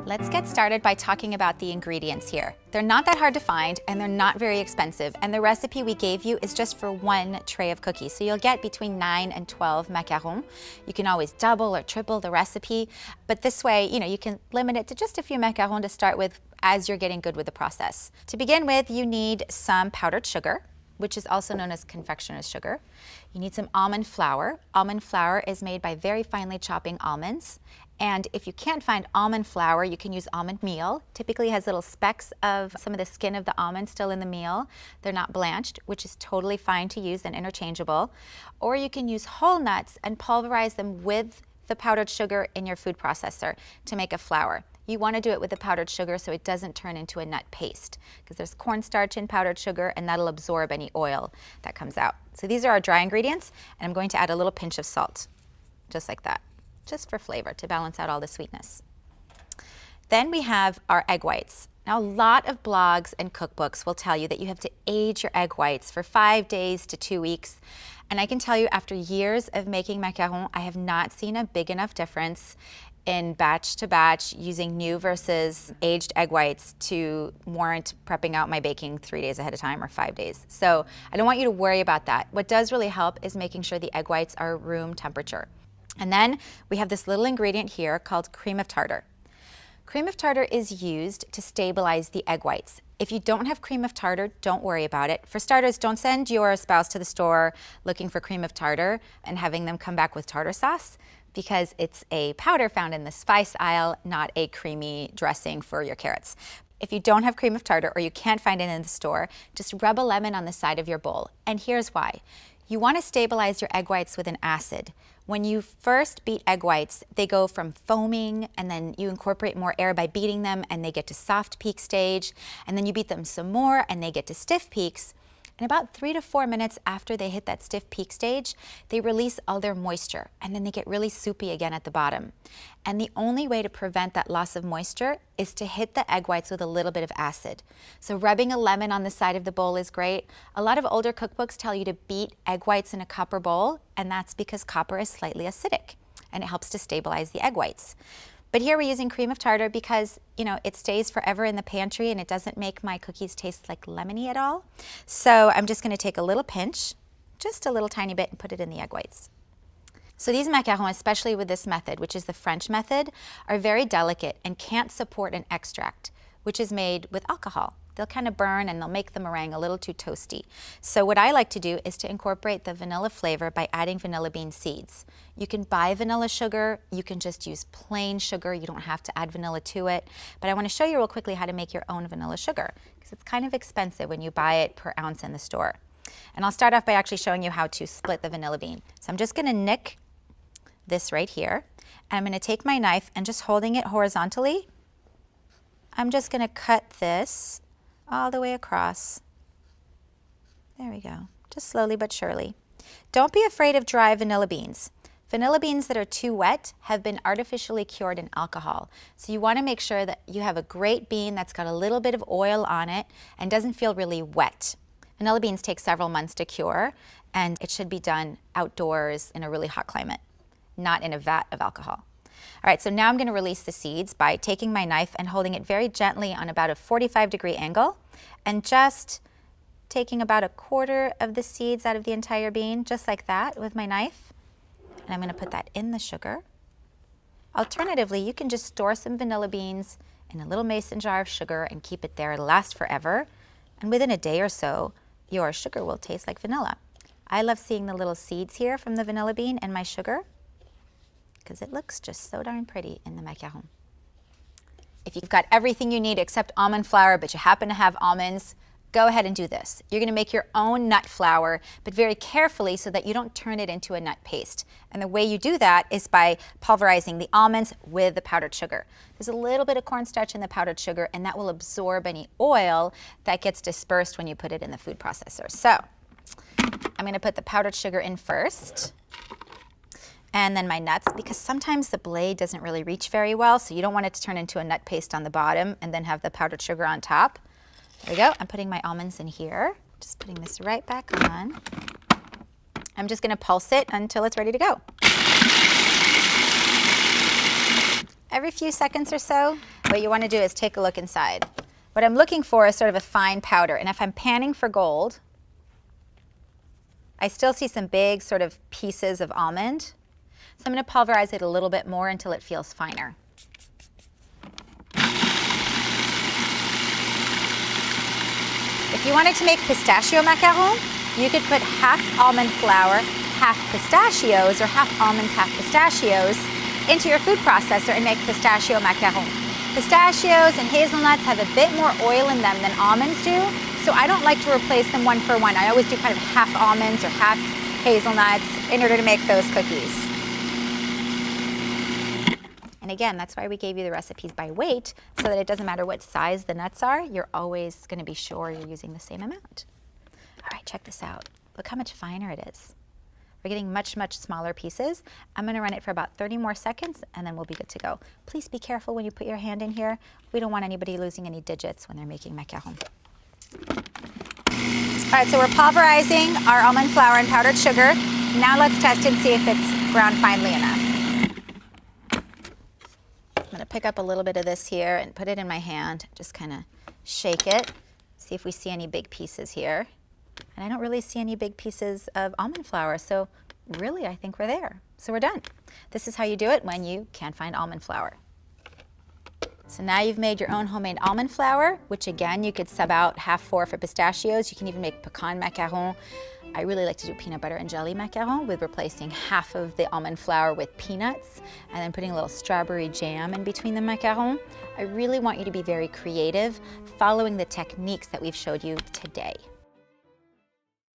Let's get started by talking about the ingredients here. They're not that hard to find and they're not very expensive, and the recipe we gave you is just for one tray of cookies. So you'll get between 9 and 12 macarons. You can always double or triple the recipe, but this way, you can limit it to just a few macarons to start with as you're getting good with the process. To begin with, you need some powdered sugar, which is also known as confectioner's sugar. You need some almond flour. Almond flour is made by very finely chopping almonds. And if you can't find almond flour, you can use almond meal. Typically has little specks of some of the skin of the almond still in the meal. They're not blanched, which is totally fine to use and interchangeable. Or you can use whole nuts and pulverize them with the powdered sugar in your food processor to make a flour. You want to do it with the powdered sugar so it doesn't turn into a nut paste, because there's cornstarch in powdered sugar and that'll absorb any oil that comes out. So these are our dry ingredients, and I'm going to add a little pinch of salt, just like that, just for flavor to balance out all the sweetness. Then we have our egg whites. Now, a lot of blogs and cookbooks will tell you that you have to age your egg whites for 5 days to 2 weeks. And I can tell you, after years of making macarons, I have not seen a big enough difference in batch to batch using new versus aged egg whites to warrant prepping out my baking 3 days ahead of time or 5 days. So I don't want you to worry about that. What does really help is making sure the egg whites are room temperature. And then we have this little ingredient here called cream of tartar. Cream of tartar is used to stabilize the egg whites. If you don't have cream of tartar, don't worry about it. For starters, don't send your spouse to the store looking for cream of tartar and having them come back with tartar sauce, because it's a powder found in the spice aisle, not a creamy dressing for your carrots. If you don't have cream of tartar or you can't find it in the store, just rub a lemon on the side of your bowl. And here's why. You want to stabilize your egg whites with an acid. When you first beat egg whites, they go from foaming, and then you incorporate more air by beating them and they get to soft peak stage, and then you beat them some more and they get to stiff peaks. And about 3 to 4 minutes after they hit that stiff peak stage, they release all their moisture, and then they get really soupy again at the bottom. And the only way to prevent that loss of moisture is to hit the egg whites with a little bit of acid. So rubbing a lemon on the side of the bowl is great. A lot of older cookbooks tell you to beat egg whites in a copper bowl, and that's because copper is slightly acidic, and it helps to stabilize the egg whites. But here we're using cream of tartar because, it stays forever in the pantry and it doesn't make my cookies taste like lemony at all. So I'm just going to take a little pinch, just a little tiny bit, and put it in the egg whites. So these macarons, especially with this method, which is the French method, are very delicate and can't support an extract, which is made with alcohol. They'll kind of burn and they'll make the meringue a little too toasty. So what I like to do is to incorporate the vanilla flavor by adding vanilla bean seeds. You can buy vanilla sugar, you can just use plain sugar, you don't have to add vanilla to it. But I want to show you real quickly how to make your own vanilla sugar, because it's kind of expensive when you buy it per ounce in the store. And I'll start off by actually showing you how to split the vanilla bean. So I'm just going to nick this right here, and I'm going to take my knife and just holding it horizontally, I'm just going to cut this all the way across. There we go, just slowly but surely. Don't be afraid of dry vanilla beans. Vanilla beans that are too wet have been artificially cured in alcohol. So you want to make sure that you have a great bean that's got a little bit of oil on it and doesn't feel really wet. Vanilla beans take several months to cure, and it should be done outdoors in a really hot climate, not in a vat of alcohol. All right, so now I'm going to release the seeds by taking my knife and holding it very gently on about a 45-degree angle and just taking about a quarter of the seeds out of the entire bean, just like that with my knife. And I'm going to put that in the sugar. Alternatively, you can just store some vanilla beans in a little mason jar of sugar and keep it there. It'll last forever. And within a day or so, your sugar will taste like vanilla. I love seeing the little seeds here from the vanilla bean and my sugar, because it looks just so darn pretty in the macaron. If you've got everything you need except almond flour, but you happen to have almonds, go ahead and do this. You're going to make your own nut flour, but very carefully so that you don't turn it into a nut paste. And the way you do that is by pulverizing the almonds with the powdered sugar. There's a little bit of cornstarch in the powdered sugar, and that will absorb any oil that gets dispersed when you put it in the food processor. So I'm going to put the powdered sugar in first, and then my nuts, because sometimes the blade doesn't really reach very well, so you don't want it to turn into a nut paste on the bottom and then have the powdered sugar on top. There we go. I'm putting my almonds in here. Just putting this right back on. I'm just going to pulse it until it's ready to go. every few seconds or so, what you want to do is take a look inside. What I'm looking for is sort of a fine powder, and if I'm panning for gold, I still see some big sort of pieces of almond. So I'm going to pulverize it a little bit more until it feels finer. If you wanted to make pistachio macaron, you could put half almond flour, half pistachios, or half almonds, half pistachios into your food processor and make pistachio macaron. Pistachios and hazelnuts have a bit more oil in them than almonds do, so I don't like to replace them one for one. I always do kind of half almonds or half hazelnuts in order to make those cookies. And again, that's why we gave you the recipes by weight, so that it doesn't matter what size the nuts are, you're always going to be sure you're using the same amount. All right, check this out. Look how much finer it is. We're getting much, much smaller pieces. I'm going to run it for about 30 more seconds, and then we'll be good to go. Please be careful when you put your hand in here. We don't want anybody losing any digits when they're making macaron. All right, so we're pulverizing our almond flour and powdered sugar. Now let's test and see if it's ground finely enough. I'm going to pick up a little bit of this here and put it in my hand. Just kind of shake it. See if we see any big pieces here. And I don't really see any big pieces of almond flour, so really I think we're there. So we're done. This is how you do it when you can't find almond flour. So now you've made your own homemade almond flour, which again you could sub out half for pistachios. You can even make pecan macaron. I really like to do peanut butter and jelly macaron with replacing half of the almond flour with peanuts and then putting a little strawberry jam in between the macaron. I really want you to be very creative, following the techniques that we've showed you today.